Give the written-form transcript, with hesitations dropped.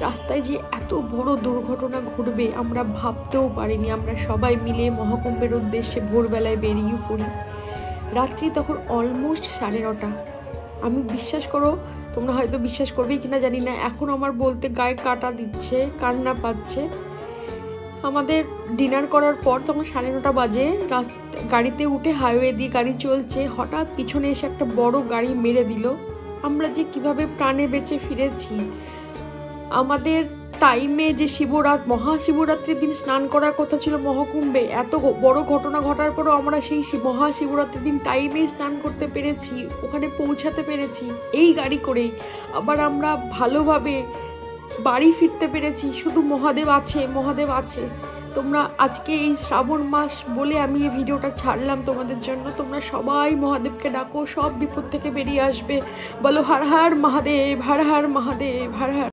রাস্তায় যে এত বড় দুর্ঘটনা ঘটবে আমরা ভাবতেও পারিনি। আমরা সবাই মিলে মহাকুম্ভের উদ্দেশ্যে ভোরবেলায় বেরিয়ে পড়ি। রাত্রি তখন অলমোস্ট 9:30। আমি বিশ্বাস করো, তোমরা হয়তো বিশ্বাস করবে কিনা জানি না, এখন আমার বলতে গায়ে কাটা দিচ্ছে, কান্না পাচ্ছে। আমাদের ডিনার করার পর তখন 9:30 বাজে, গাড়িতে উঠে হাইওয়ে দিয়ে গাড়ি চলছে, হঠাৎ পিছনে এসে একটা বড় গাড়ি মেরে দিল। আমরা যে কিভাবে প্রাণে বেঁচে ফিরেছি। আমাদের টাইমে যে মহাশিবরাত্রির দিন স্নান করার কথা ছিল মহাকুম্ভে, এত বড় ঘটনা ঘটার পরও আমরা সেই মহাশিবরাত্রির দিন টাইমেই স্নান করতে পেরেছি, ওখানে পৌঁছাতে পেরেছি এই গাড়ি করেই। আবার আমরা ভালোভাবে বাড়ি ফিরতে পেরেছি। শুধু মহাদেব আছে, মহাদেব আছে। তোমরা আজকে এই শ্রাবণ মাস বলে আমি এই ভিডিওটা ছাড়লাম তোমাদের জন্য। তোমরা সবাই মহাদেবকে ডাকো, সব বিপদ থেকে বেরিয়ে আসবে। বলো হর হর মহাদেব, হর হর মহাদেব, হর হর।